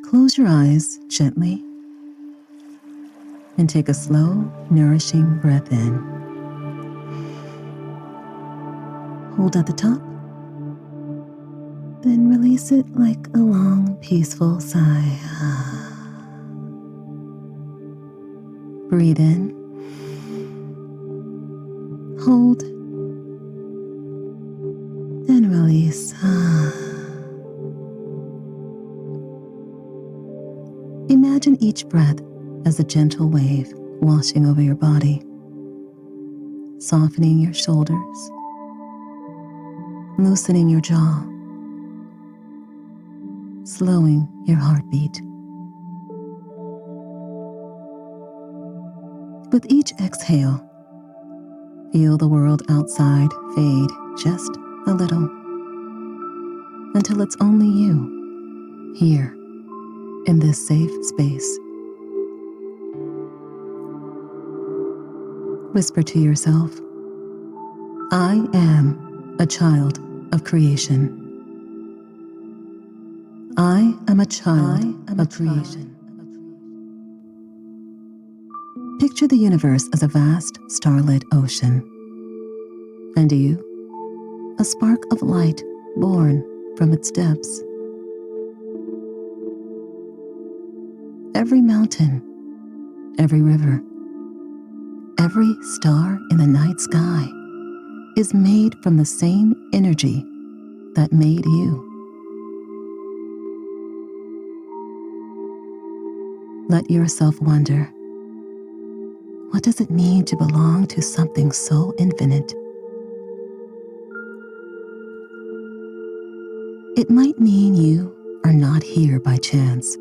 Close your eyes gently and take a slow, nourishing breath in. Hold at the top, then release it like a long, peaceful sigh. Breathe in, hold, and release. Imagine each breath as a gentle wave washing over your body, softening your shoulders, loosening your jaw, slowing your heartbeat. With each exhale, feel the world outside fade just a little until it's only you here in this safe space. Whisper to yourself, I am a child of creation. I am a child of creation. Picture the universe as a vast starlit ocean, and you, a spark of light born from its depths. Every mountain, every river, every star in the night sky is made from the same energy that made you. Let yourself wonder, what does it mean to belong to something so infinite? It might mean you are not here by chance,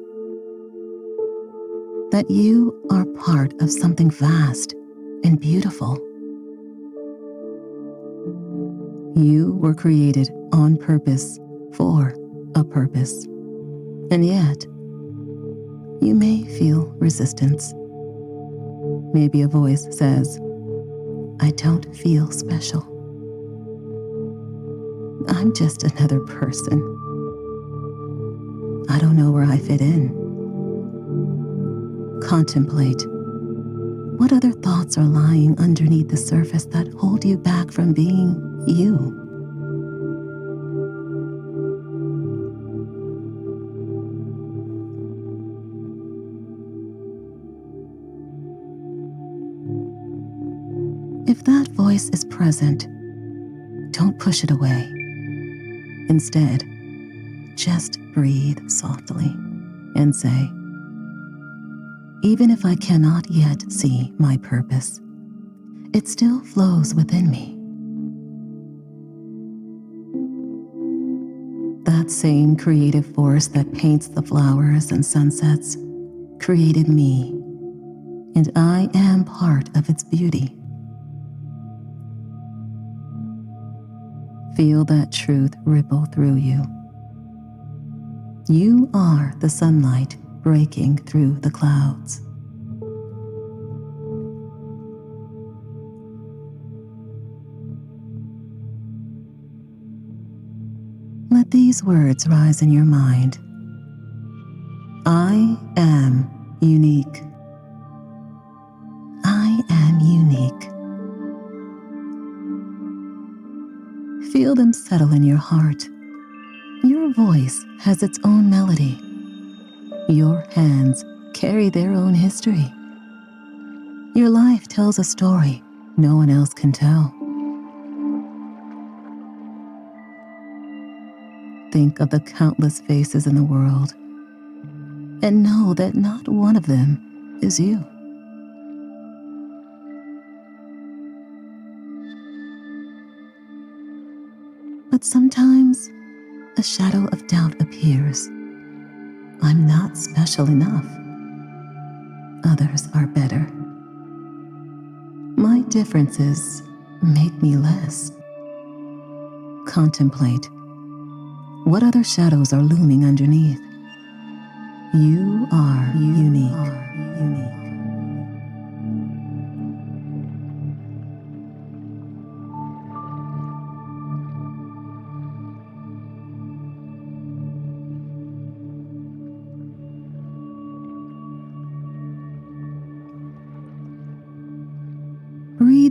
that you are part of something vast and beautiful. You were created on purpose for a purpose, and yet you may feel resistance. Maybe a voice says, I don't feel special. I'm just another person. I don't know where I fit in. Contemplate. What other thoughts are lying underneath the surface that hold you back from being you? If that voice is present, don't push it away. Instead, just breathe softly and say, even if I cannot yet see my purpose, it still flows within me. That same creative force that paints the flowers and sunsets created me, and I am part of its beauty. Feel that truth ripple through you. You are the sunlight breaking through the clouds. Let these words rise in your mind. I am unique. I am unique. Feel them settle in your heart. Your voice has its own melody. Your hands carry their own history. Your life tells a story no one else can tell. Think of the countless faces in the world and know that not one of them is you. But sometimes a shadow of doubt appears. I'm not special enough. Others are better. My differences make me less. Contemplate. What other shadows are looming underneath? You are unique.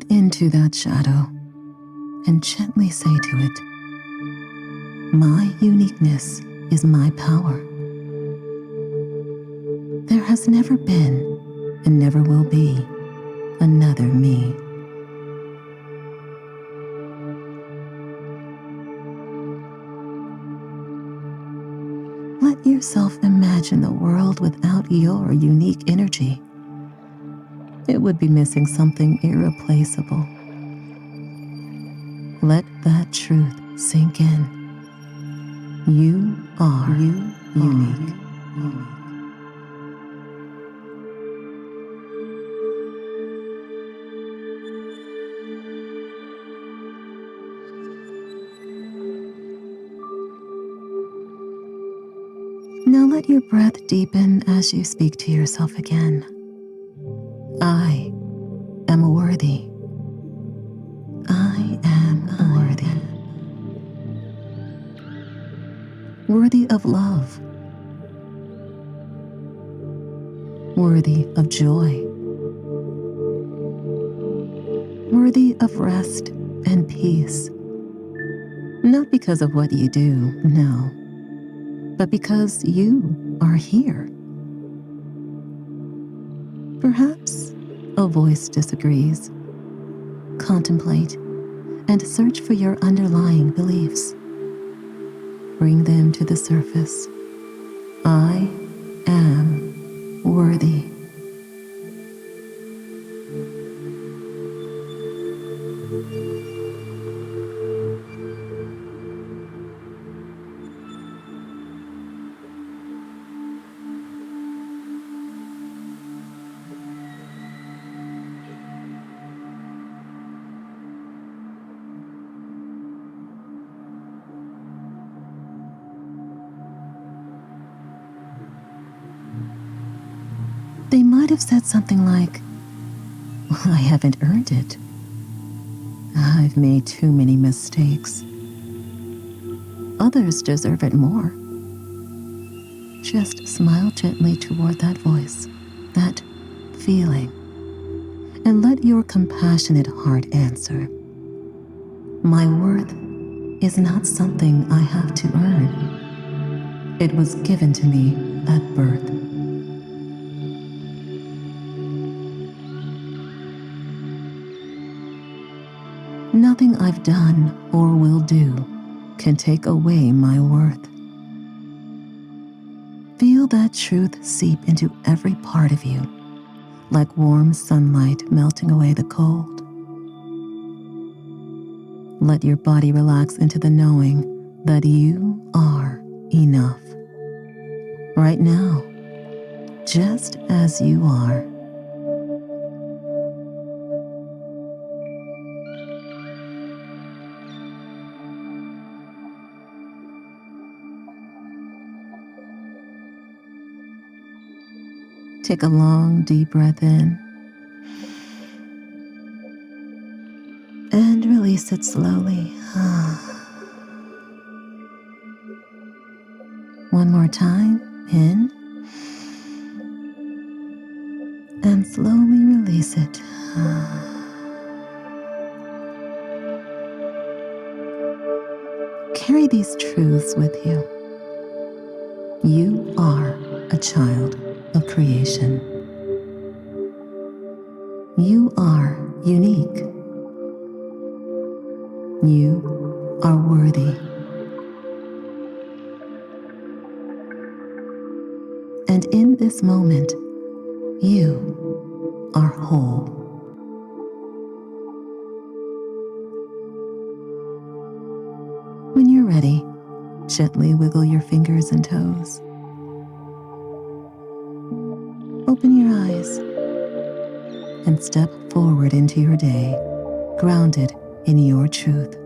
Breathe into that shadow and gently say to it, "My uniqueness is my power. There has never been and never will be another me." Let yourself imagine the world without your unique energy. It would be missing something irreplaceable. Let that truth sink in. You are unique. Now let your breath deepen as you speak to yourself again. I am worthy. I am worthy. Worthy of love. Worthy of joy. Worthy of rest and peace. Not because of what you do, no, but because you are here. Perhaps a voice disagrees. Contemplate and search for your underlying beliefs. Bring them to the surface. I am worthy. They might have said something like, "I haven't earned it. I've made too many mistakes. Others deserve it more." Just smile gently toward that voice, that feeling, and let your compassionate heart answer, "My worth is not something I have to earn. It was given to me at birth." Nothing I've done or will do can take away my worth. Feel that truth seep into every part of you, like warm sunlight melting away the cold. Let your body relax into the knowing that you are enough. Right now, just as you are. Take a long, deep breath in and release it slowly. One more time, in and slowly release it. Carry these truths with you. You are a child of creation. You are unique. You are worthy. And in this moment, you are whole. When you're ready, gently wiggle your fingers and toes. Open your eyes and step forward into your day, grounded in your truth.